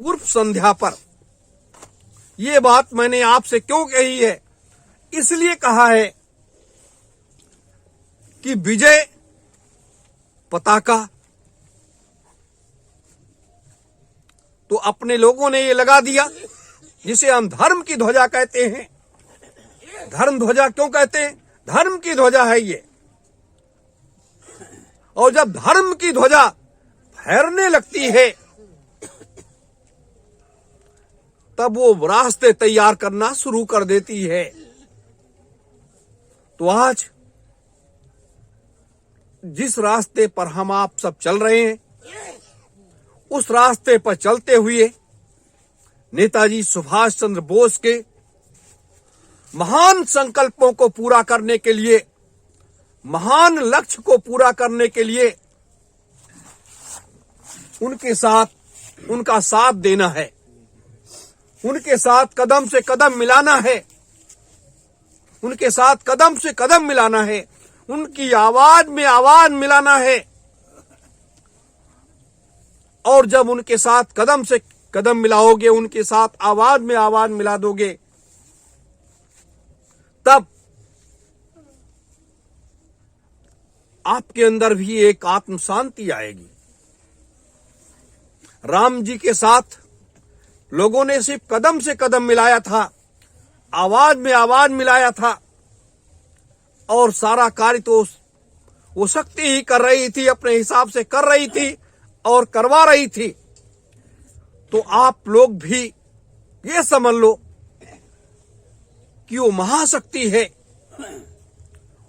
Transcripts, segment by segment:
पूर्व संध्या पर ये बात मैंने आपसे क्यों कही है? इसलिए कहा है कि विजय पताका तो अपने लोगों ने ये लगा दिया, जिसे हम धर्म की ध्वजा कहते हैं। धर्म ध्वजा क्यों कहते हैं? धर्म की ध्वजा है ये। और जब धर्म की ध्वजा फहरने लगती है तब वो रास्ते तैयार करना शुरू कर देती है। तो आज जिस रास्ते पर हम आप सब चल रहे हैं, उस रास्ते पर चलते हुए नेताजी सुभाष चंद्र बोस के महान संकल्पों को पूरा करने के लिए, महान लक्ष्य को पूरा करने के लिए उनके साथ उनका साथ देना है, उनके साथ कदम से कदम मिलाना है, उनके साथ कदम से कदम मिलाना है, उनकी आवाज में आवाज मिलाना है। और जब उनके साथ कदम से कदम मिलाओगे, उनके साथ आवाज में आवाज मिला दोगे, तब आपके अंदर भी एक आत्म शांति आएगी। राम जी के साथ लोगों ने सिर्फ कदम से कदम मिलाया था, आवाज में आवाज मिलाया था, और सारा कार्य तो वो शक्ति ही कर रही थी, अपने हिसाब से कर रही थी और करवा रही थी। तो आप लोग भी ये समझ लो कि वो महाशक्ति है,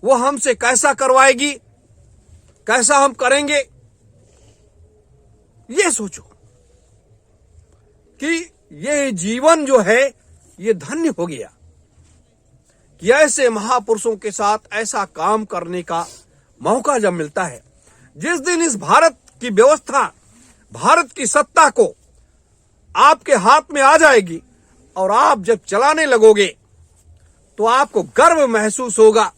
वो हमसे कैसा करवाएगी, कैसा हम करेंगे। ये सोचो कि ये जीवन जो है ये धन्य हो गया कि ऐसे महापुरुषों के साथ ऐसा काम करने का मौका जब मिलता है। जिस दिन इस भारत की व्यवस्था, भारत की सत्ता को आपके हाथ में आ जाएगी और आप जब चलाने लगोगे तो आपको गर्व महसूस होगा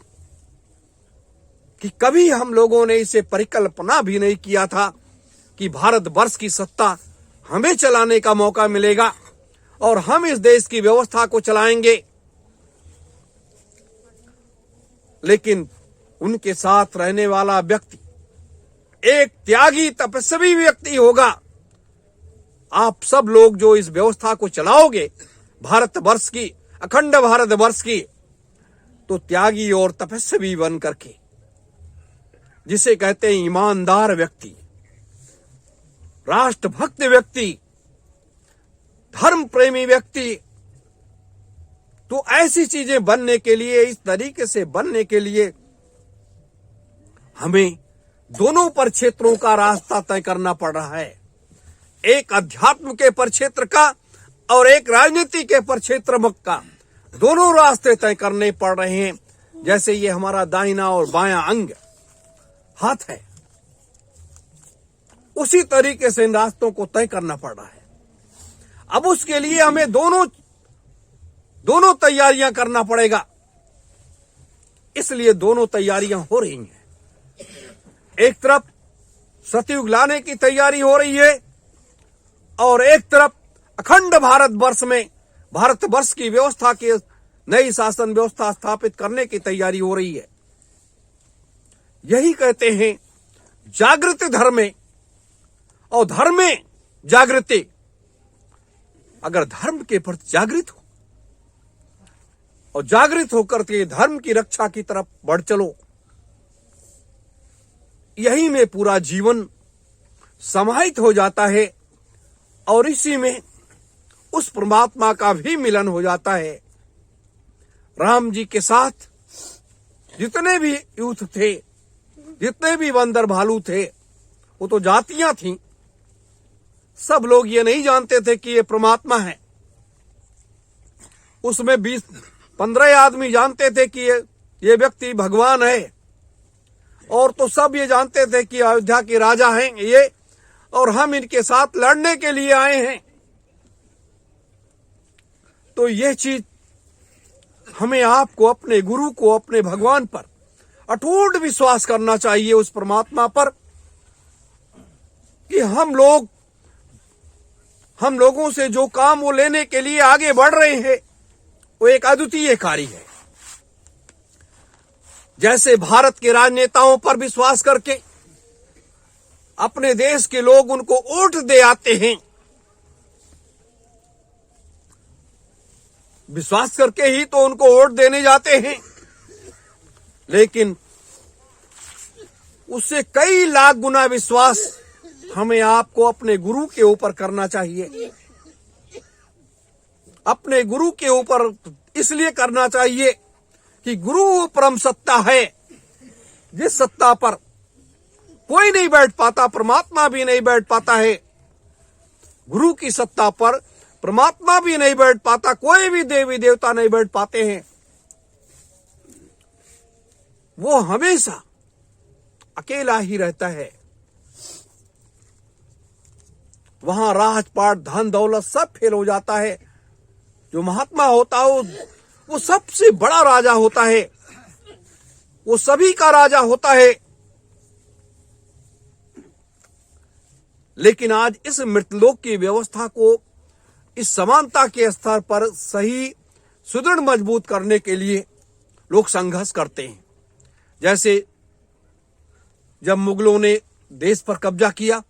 कि कभी हम लोगों ने इसे परिकल्पना भी नहीं किया था कि भारतवर्ष की सत्ता हमें चलाने का मौका मिलेगा और हम इस देश की व्यवस्था को चलाएंगे। लेकिन उनके साथ रहने वाला व्यक्ति एक त्यागी तपस्वी व्यक्ति होगा। आप सब लोग जो इस व्यवस्था को चलाओगे, भारतवर्ष की, अखंड भारतवर्ष की, तो त्यागी और तपस्वी बन करके, जिसे कहते हैं ईमानदार व्यक्ति, राष्ट्रभक्त व्यक्ति, धर्म प्रेमी व्यक्ति। तो ऐसी चीजें बनने के लिए, इस तरीके से बनने के लिए हमें दोनों परिक्षेत्रों का रास्ता तय करना पड़ रहा है। एक अध्यात्म के परिक्षेत्र का और एक राजनीति के परिक्षेत्र का, दोनों रास्ते तय करने पड़ रहे हैं। जैसे ये हमारा दाहिना और बायां अंग हाथ है, उसी तरीके से इन रास्तों को तय करना पड़ रहा है। अब उसके लिए हमें दोनों तैयारियां करना पड़ेगा। इसलिए दोनों तैयारियां हो रही हैं। एक तरफ सतयुग लाने की तैयारी हो रही है और एक तरफ अखंड भारतवर्ष में, भारतवर्ष की व्यवस्था की नई शासन व्यवस्था स्थापित करने की तैयारी हो रही है। यही कहते हैं जागृति धर्मे और धर्मे जागृति। अगर धर्म के प्रति जागृत हो और जागृत होकर के धर्म की रक्षा की तरफ बढ़ चलो, यही में पूरा जीवन समाहित हो जाता है और इसी में उस परमात्मा का भी मिलन हो जाता है। राम जी के साथ जितने भी यूथ थे, जितने भी बंदर भालू थे, वो तो जातियां थीं। सब लोग ये नहीं जानते थे कि ये परमात्मा है। उसमें 20-15 आदमी जानते थे कि ये व्यक्ति भगवान है, और तो सब ये जानते थे कि अयोध्या के राजा हैं ये, और हम इनके साथ लड़ने के लिए आए हैं। तो ये चीज हमें आपको, अपने गुरु को, अपने भगवान पर अटूट विश्वास करना चाहिए, उस परमात्मा पर, कि हम लोग हम लोगों से जो काम वो लेने के लिए आगे बढ़ रहे हैं वो एक अद्वितीय कार्य है। जैसे भारत के राजनेताओं पर विश्वास करके अपने देश के लोग उनको वोट दे आते हैं, विश्वास करके ही तो उनको वोट देने जाते हैं, लेकिन उससे कई लाख गुना विश्वास हमें आपको अपने गुरु के ऊपर करना चाहिए। अपने गुरु के ऊपर इसलिए करना चाहिए कि गुरु परम सत्ता है, जिस सत्ता पर कोई नहीं बैठ पाता, परमात्मा भी नहीं बैठ पाता है। गुरु की सत्ता पर परमात्मा भी नहीं बैठ पाता, कोई भी देवी देवता नहीं बैठ पाते हैं। वो हमेशा अकेला ही रहता है। वहां राजपाट धन दौलत सब फेल हो जाता है। जो महात्मा होता है वो सबसे बड़ा राजा होता है, वो सभी का राजा होता है। लेकिन आज इस मृतलोक की व्यवस्था को इस समानता के स्तर पर सही सुदृढ़ मजबूत करने के लिए लोग संघर्ष करते हैं। जैसे जब मुगलों ने देश पर कब्जा किया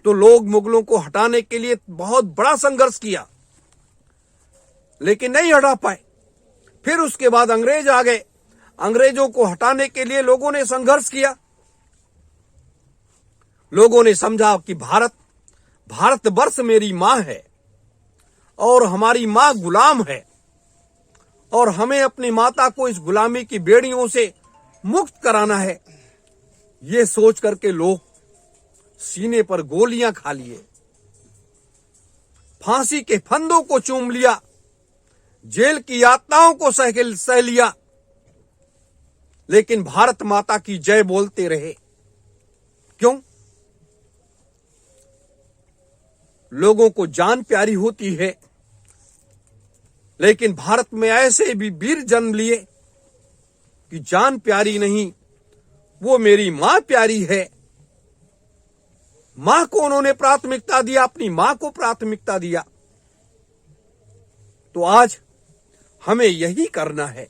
तो लोग मुगलों को हटाने के लिए बहुत बड़ा संघर्ष किया, लेकिन नहीं हटा पाए। फिर उसके बाद अंग्रेज आ गए, अंग्रेजों को हटाने के लिए लोगों ने संघर्ष किया। लोगों ने समझा कि भारतवर्ष मेरी मां है और हमारी मां गुलाम है और हमें अपनी माता को इस गुलामी की बेड़ियों से मुक्त कराना है। ये सोच करके लोग सीने पर गोलियां खा लिए, फांसी के फंदों को चूम लिया, जेल की यातनाओं को सह लिया, लेकिन भारत माता की जय बोलते रहे। क्यों? लोगों को जान प्यारी होती है, लेकिन भारत में ऐसे भी वीर जन्म लिए कि जान प्यारी नहीं, वो मेरी मां प्यारी है। मां को उन्होंने प्राथमिकता दिया, अपनी मां को प्राथमिकता दिया। तो आज हमें यही करना है।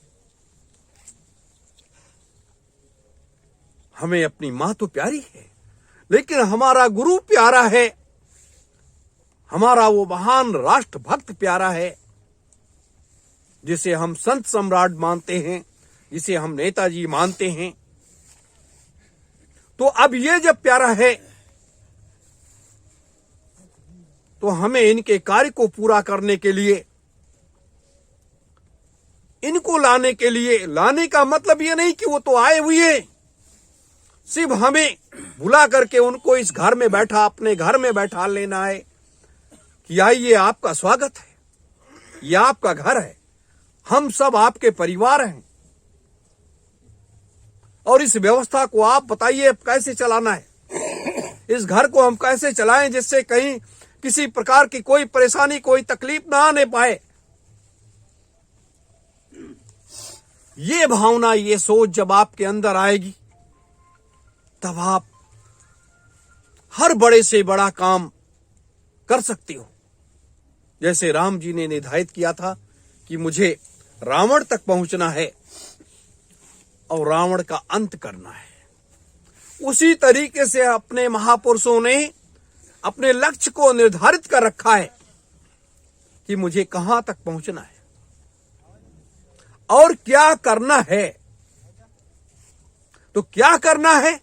हमें अपनी मां तो प्यारी है, लेकिन हमारा गुरु प्यारा है, हमारा वो महान राष्ट्रभक्त प्यारा है, जिसे हम संत सम्राट मानते हैं, जिसे हम नेताजी मानते हैं। तो अब ये जब प्यारा है तो हमें इनके कार्य को पूरा करने के लिए, इनको लाने का मतलब ये नहीं कि वो तो आए हुए, सिर्फ हमें बुला करके उनको इस घर में बैठा, अपने घर में बैठा लेना है कि आइए, आपका स्वागत है, ये आपका घर है, हम सब आपके परिवार हैं और इस व्यवस्था को आप बताइए कैसे चलाना है। इस घर को हम कैसे चलाएं जिससे कहीं किसी प्रकार की कोई परेशानी, कोई तकलीफ ना आने पाए। ये भावना, ये सोच जब आपके अंदर आएगी, तब आप हर बड़े से बड़ा काम कर सकते हो। जैसे राम जी ने निर्धारित किया था कि मुझे रावण तक पहुंचना है और रावण का अंत करना है, उसी तरीके से अपने महापुरुषों ने अपने लक्ष्य को निर्धारित कर रखा है कि मुझे कहां तक पहुंचना है और क्या करना है। तो क्या करना है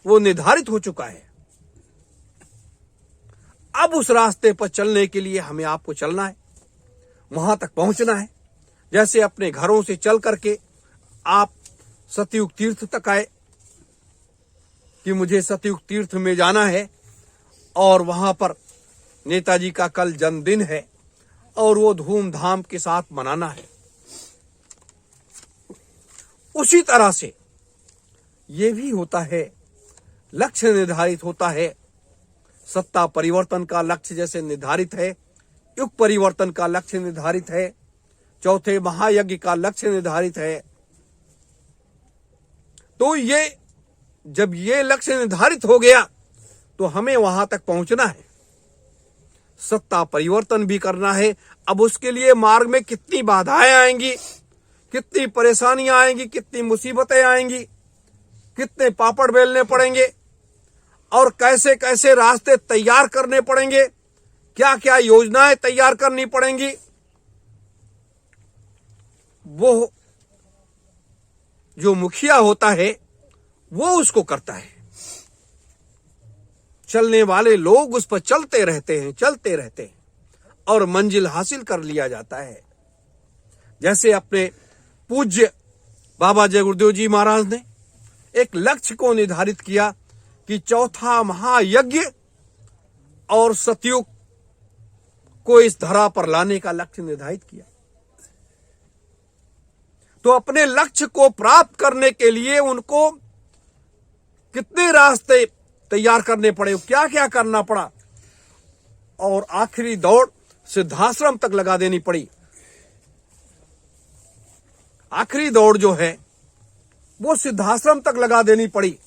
वो निर्धारित हो चुका है। अब उस रास्ते पर चलने के लिए हमें आपको चलना है, वहां तक पहुंचना है। जैसे अपने घरों से चल करके आप सतयुग तीर्थ तक आए कि मुझे सतयुग तीर्थ में जाना है और वहां पर नेताजी का कल जन्मदिन है और वो धूमधाम के साथ मनाना है। उसी तरह से ये भी होता है, लक्ष्य निर्धारित होता है। सत्ता परिवर्तन का लक्ष्य जैसे निर्धारित है, युग परिवर्तन का लक्ष्य निर्धारित है, चौथे महायज्ञ का लक्ष्य निर्धारित है। तो ये जब ये लक्ष्य निर्धारित हो गया तो हमें वहां तक पहुंचना है। सत्ता परिवर्तन भी करना है। अब उसके लिए मार्ग में कितनी बाधाएं आएंगी, कितनी परेशानियां आएंगी, कितनी मुसीबतें आएंगी, कितने पापड़ बेलने पड़ेंगे और कैसे कैसे रास्ते तैयार करने पड़ेंगे, क्या क्या योजनाएं तैयार करनी पड़ेंगी, वो जो मुखिया होता है वो उसको करता है। चलने वाले लोग उस पर चलते रहते हैं और मंजिल हासिल कर लिया जाता है। जैसे अपने पूज्य बाबा जय गुरुदेव जी महाराज ने एक लक्ष्य को निर्धारित किया कि चौथा महायज्ञ और सतयुग को इस धरा पर लाने का लक्ष्य निर्धारित किया। तो अपने लक्ष्य को प्राप्त करने के लिए उनको कितने रास्ते तैयार करने पड़े, क्या क्या करना पड़ा, और आखिरी दौड़ सिद्धाश्रम तक लगा देनी पड़ी। आखिरी दौड़ जो है वो सिद्धाश्रम तक लगा देनी पड़ी।